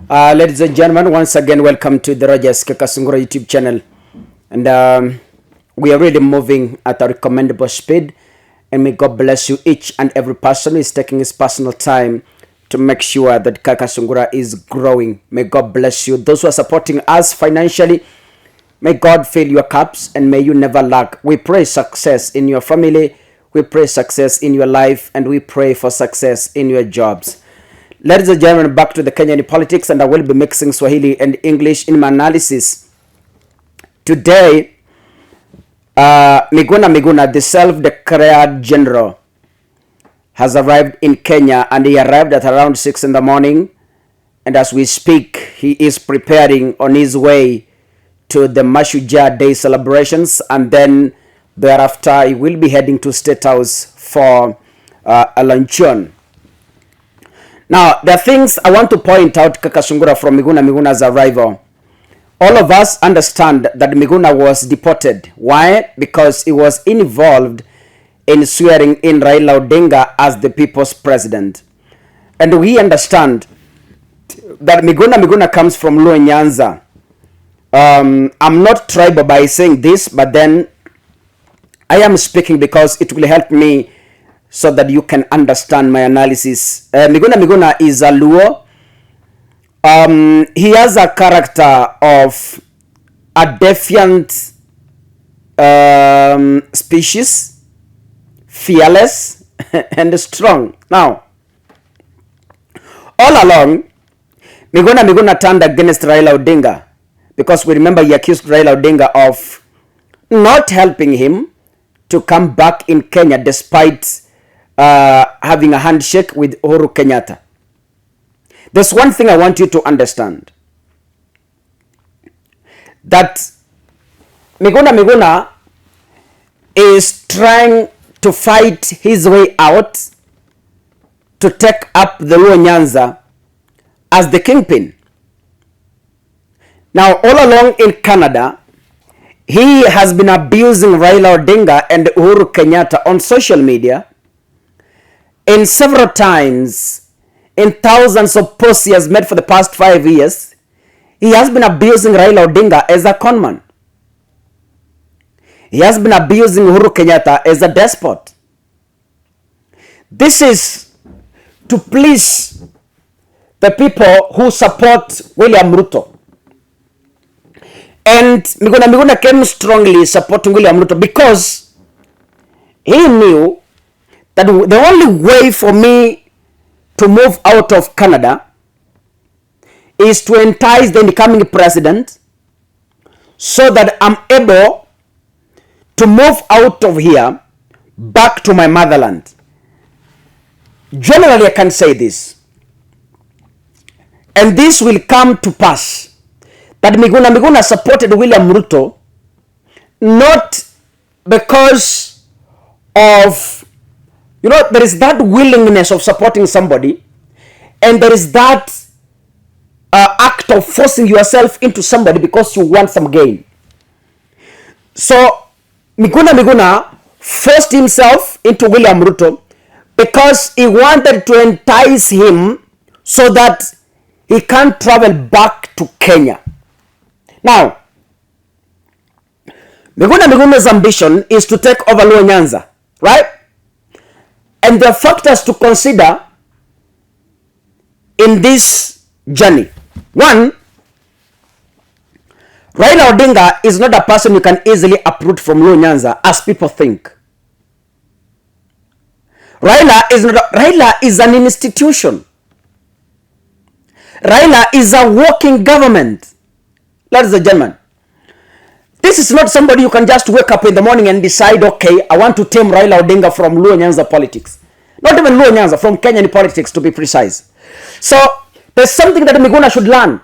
Ladies and gentlemen, once again, welcome to the Rogers Kekasungura YouTube channel. And we are really moving at a recommendable speed. And may God bless you, each and every person who is taking his personal time to make sure that Kakasungura is growing. May God bless you. Those who are supporting us financially, may God fill your cups and may you never lack. We pray success in your family. We pray success in your life. And we pray for success in your jobs. Ladies and gentlemen, back to the Kenyan politics, and I will be mixing Swahili and English in my analysis. Today, Miguna, the self-declared general, has arrived in Kenya, and he arrived at around 6 in the morning. And as we speak, he is preparing on his way to the Mashujaa Day celebrations, and then thereafter he will be heading to State House for a luncheon. Now, there are things I want to point out, Kakasungura, from Miguna's arrival. All of us understand that Miguna was deported. Why? Because he was involved in swearing in Raila Odinga as the people's president. And we understand that Miguna comes from Luo Nyanza. I'm not tribal by saying this, but then I am speaking because it will help me so that you can understand my analysis. Miguna is a Luo. He has a character of a defiant species, fearless and strong. Now, all along, Miguna turned against Raila Odinga because we remember he accused Raila Odinga of not helping him to come back in Kenya despite having a handshake with Uhuru Kenyatta. There's one thing I want you to understand. That Miguna is trying to fight his way out to take up the Luo Nyanza as the kingpin. Now, all along in Canada, he has been abusing Raila Odinga and Uhuru Kenyatta on social media. In several times, in thousands of posts he has made for the past 5 years, he has been abusing Raila Odinga as a conman. He has been abusing Uhuru Kenyatta as a despot. This is to please the people who support William Ruto. And Miguna came strongly supporting William Ruto because he knew that the only way for me to move out of Canada is to entice the incoming president so that I'm able to move out of here back to my motherland. Generally, I can say this. And this will come to pass. That Miguna supported William Ruto not because of, there is that willingness of supporting somebody, and there is that act of forcing yourself into somebody because you want some gain. So Miguna forced himself into William Ruto because he wanted to entice him so that he can travel back to Kenya. Now, Miguna's ambition is to take over Luo Nyanza, right? And there are factors to consider in this journey. One, Raila Odinga is not a person you can easily uproot from Luo Nyanza as people think. Raila is an institution. Raila is a working government. Ladies and gentlemen, this is not somebody you can just wake up in the morning and decide, okay, I want to tame Raila Odinga from Luo Nyanza politics. Not even Luo Nyanza, from Kenyan politics to be precise. So, there's something that Miguna should learn.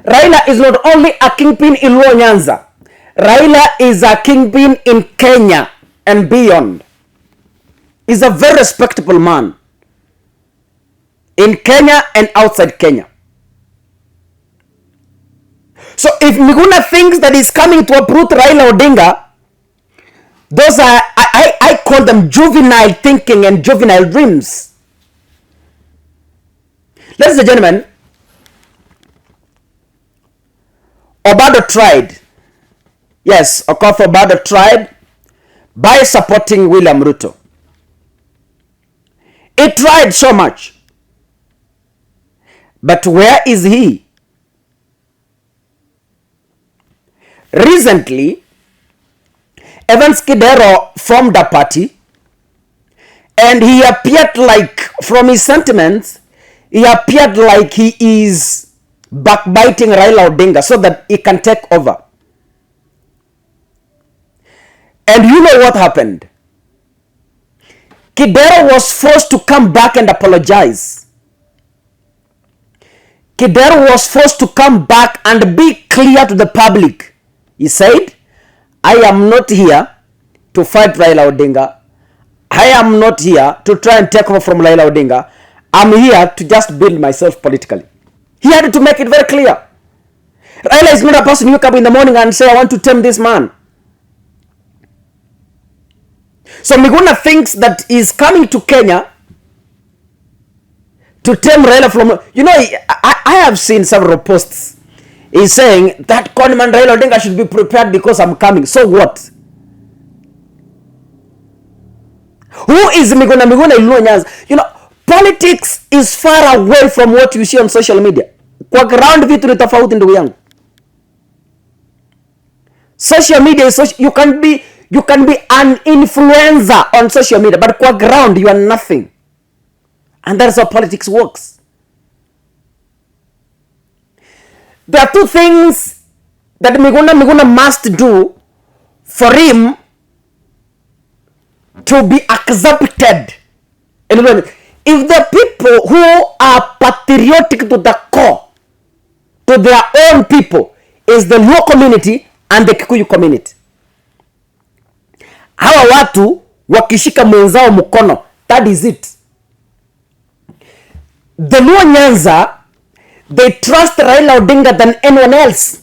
Raila is not only a kingpin in Luo Nyanza. Raila is a kingpin in Kenya and beyond. He's a very respectable man in Kenya and outside Kenya. So if Miguna thinks that he's coming to uproot Raila Odinga, those are, I call them juvenile thinking and juvenile dreams. Ladies and gentlemen, Obado tried. Yes, Okoth Obado tried by supporting William Ruto. He tried so much. But where is he? Recently, Evans Kidero formed a party, and he appeared like, from his sentiments, he appeared like he is backbiting Raila Odinga so that he can take over. And you know what happened? Kidero was forced to come back and apologize. Kidero was forced to come back and be clear to the public. He said, I am not here to fight Raila Odinga. I am not here to try and take over from Raila Odinga. I'm here to just build myself politically. He had to make it very clear. Raila is not a person who wake up in the morning and say, I want to tame this man. So Miguna thinks that he's coming to Kenya to tame Raila from... You know, I have seen several posts. He's saying that conman Raila Odinga should be prepared because I'm coming. So what? Who is Miguna? Miguna Luo Nyanza. You know, politics is far away from what you see on social media. Kwa ground vitu ni tofauti ndugu yangu. Social media is social, you can be an influencer on social media, but kwa ground you are nothing. And that's how politics works. There are two things that Miguna must do for him to be accepted. If the people who are patriotic to the core, to their own people, is the Luo community and the Kikuyu community. Hawa watu wakishika mwenzao mkono, that is it. The Luo Nyanza, they trust Raila Odinga than anyone else.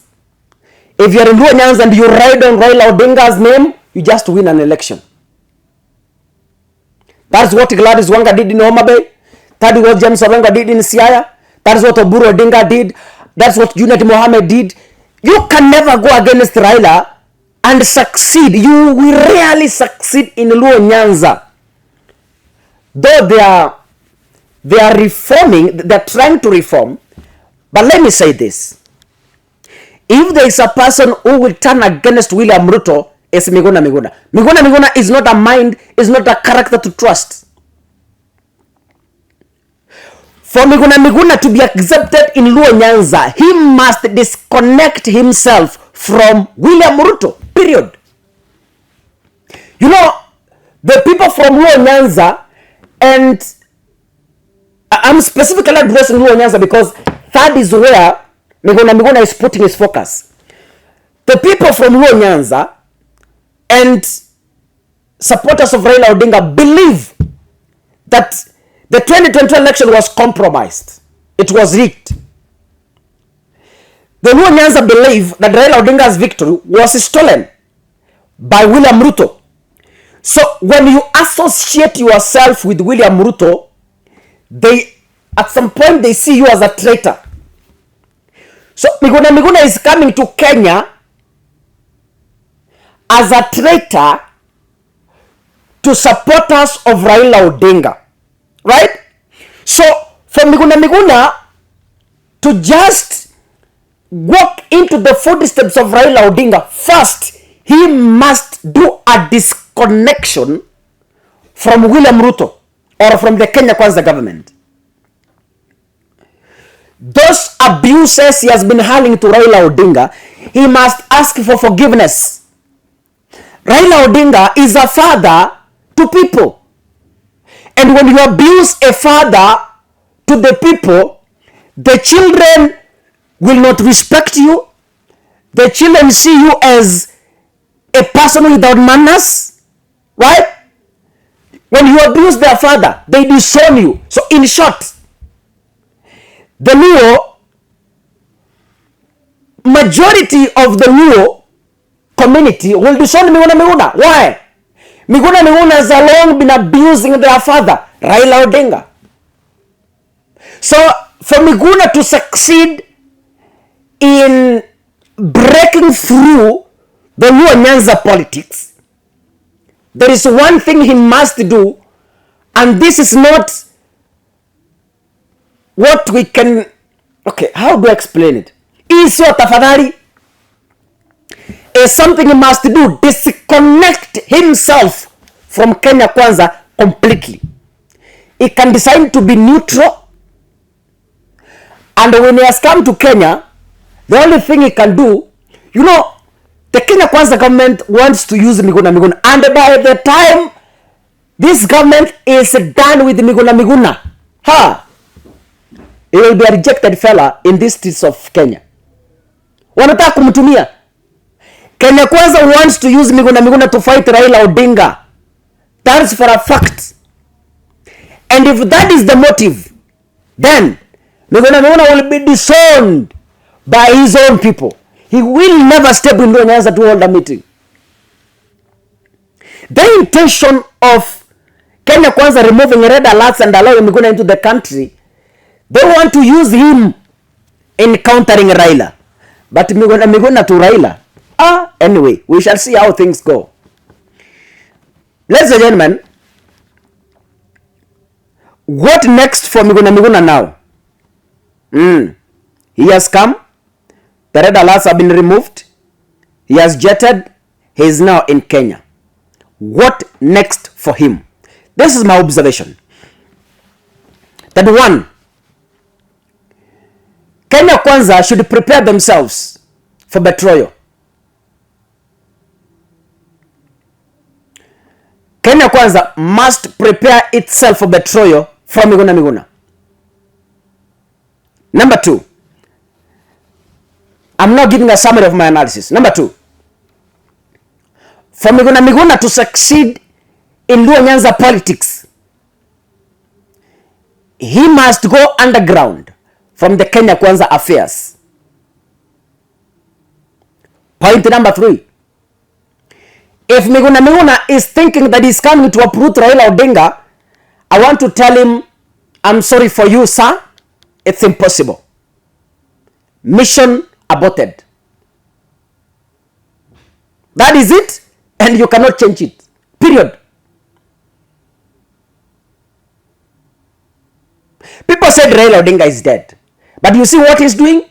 If you're in Luo Nyanza and you ride on Raila Odinga's name, you just win an election. That's what Gladys Wanga did in Homa Bay. That is what James Orengo did in Siaya. That is what Oburu Odinga did. That's what Junet Mohammed did. You can never go against Raila and succeed. You will rarely succeed in Luo Nyanza. Though they are reforming, they're trying to reform. But let me say this. If there is a person who will turn against William Ruto, it's Miguna. Miguna is not a mind, is not a character to trust. For Miguna to be accepted in Luo Nyanza, he must disconnect himself from William Ruto, period. You know, the people from Luo Nyanza, and I'm specifically addressing Luo Nyanza because that is where Miguna is putting his focus. The people from Luo Nyanza and supporters of Raila Odinga believe that the 2020 election was compromised. It was rigged. The Luo Nyanza believe that Raila Odinga's victory was stolen by William Ruto. So when you associate yourself with William Ruto, they at some point they see you as a traitor. So Miguna is coming to Kenya as a traitor to supporters of Raila Odinga. Right? So for Miguna to just walk into the footsteps of Raila Odinga, first he must do a disconnection from William Ruto or from the Kenya Kwanza government. Those abuses he has been hurling to Raila Odinga, he must ask for forgiveness. Raila Odinga is a father to people. And when you abuse a father to the people, the children will not respect you. The children see you as a person without manners. Right? When you abuse their father, they disown you. So in short, the Luo, majority of the Luo community will disown Miguna. Why? Miguna has long been abusing their father, Raila Odinga. So for Miguna to succeed in breaking through the Luo Nyanza politics, there is one thing he must do, and this is not what we can, okay, how do I explain it? Iso tafadhali is something he must do, disconnect himself from Kenya Kwanza completely. He can decide to be neutral, and when he has come to Kenya, the only thing he can do, you know, the Kenya Kwanza government wants to use Miguna Miguna, and by the time this government is done with Miguna Miguna, he will be a rejected fella in these streets of Kenya. Wanataka kumtumia. Kenya Kwanza wants to use Miguna Miguna to fight Raila Odinga. That's for a fact. And if that is the motive, then Miguna Miguna will be disowned by his own people. He will never step in Luo Nyanza to hold a meeting. The intention of Kenya Kwanza removing red alerts and allowing Miguna into the country, they want to use him in countering Raila. But Miguna to Raila, anyway, we shall see how things go. Ladies and gentlemen, what next for Miguna now? He has come. The red alerts have been removed. He has jetted. He is now in Kenya. What next for him? This is my observation. That one, Kenya Kwanza should prepare themselves for betrayal. Kenya Kwanza must prepare itself for betrayal from Miguna Miguna. Number two, I'm not giving a summary of my analysis. Number two, for Miguna Miguna to succeed in Luo Nyanza politics, he must go underground from the Kenya Kwanza affairs. Point number three, if Miguna Miguna is thinking that he's coming to uproot Raila Odinga, I want to tell him, I'm sorry for you, sir. It's impossible. Mission aborted. That is it, and you cannot change it. Period. People said Raila Odinga is dead. But you see what he's doing?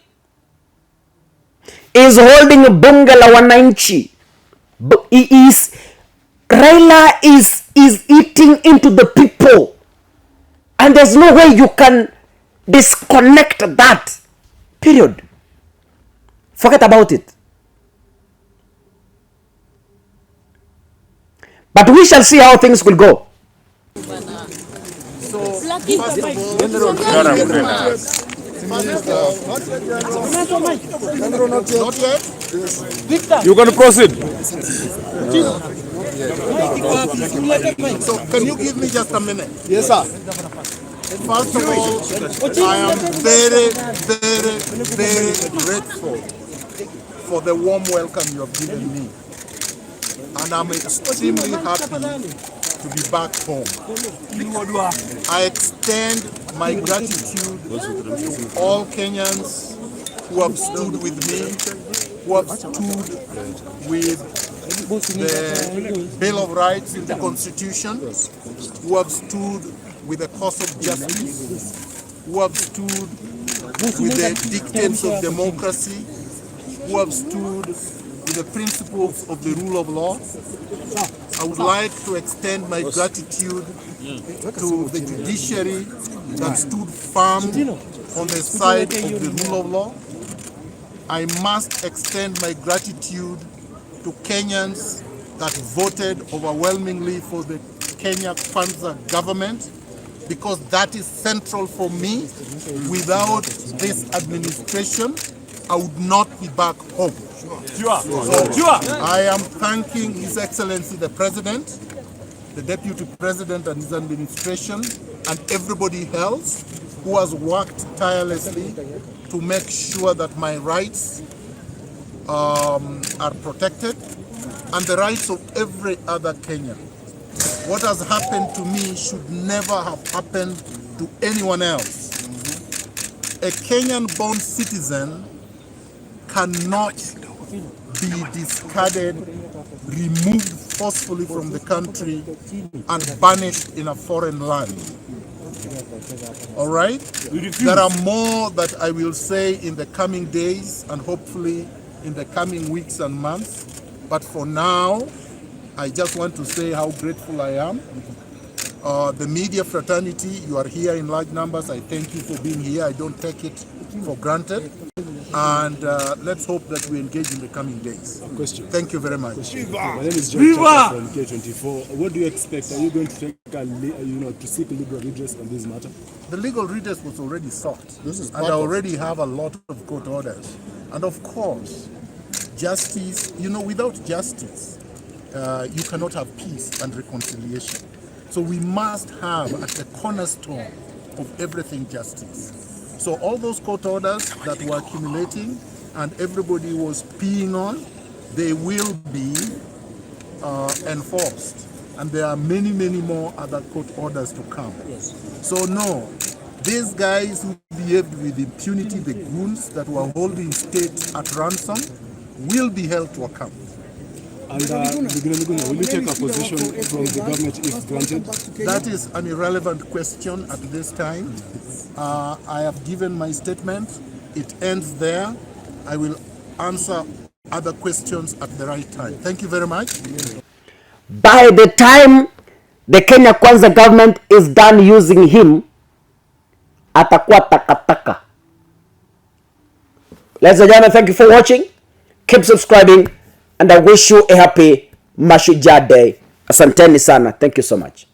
He's holding a bunge la wananchi. Raila is eating into the people. And there's no way you can disconnect that. Period. Forget about it. But we shall see how things will go. You're going to proceed. So can you give me just a minute? Yes, sir. First of all, I am very, very, very grateful for the warm welcome you have given me. And I'm extremely happy to be back home. I extend my gratitude to all Kenyans who have stood with me, who have stood with the Bill of Rights in the Constitution, who have stood with the cause of justice, who have stood with the dictates of democracy, who have stood with the principles of the rule of law. I would like to extend my gratitude to the judiciary that stood firm on the side of the rule of law. I must extend my gratitude to Kenyans that voted overwhelmingly for the Kenya Kwanza government, because that is central for me. Without this administration, I would not be back home. I am thanking His Excellency the President, the Deputy President and his administration, and everybody else who has worked tirelessly to make sure that my rights are protected and the rights of every other Kenyan. What has happened to me should never have happened to anyone else. A Kenyan-born citizen cannot be discarded, removed forcefully from the country, and banished in a foreign land. All right? There are more that I will say in the coming days and hopefully in the coming weeks and months. But for now, I just want to say how grateful I am. The media fraternity, you are here in large numbers. I thank you for being here. I don't take it for granted. And let's hope that we engage in the coming days. Question. Thank you very much. My name is John Chaka from K24. What do you expect? Are you going to take to seek legal redress on this matter? The legal redress was already sought. And I already have a lot of court orders. And of course, justice, without justice, you cannot have peace and reconciliation. So we must have at the cornerstone of everything justice. So all those court orders that were accumulating and everybody was peeing on, they will be enforced. And there are many, many more other court orders to come. Yes. So no, these guys who behaved with impunity, the goons that were holding state at ransom, will be held to account. And will you take a position from the government if granted? That is an irrelevant question at this time. I have given my statement. It ends there. I will answer other questions at the right time. Thank you very much. By the time the Kenya Kwanza government is done using him, atakuwa takataka. Ladies and gentlemen, thank you for watching. Keep subscribing. And I wish you a happy Mashujaa Day. Asanteni sana. Thank you so much.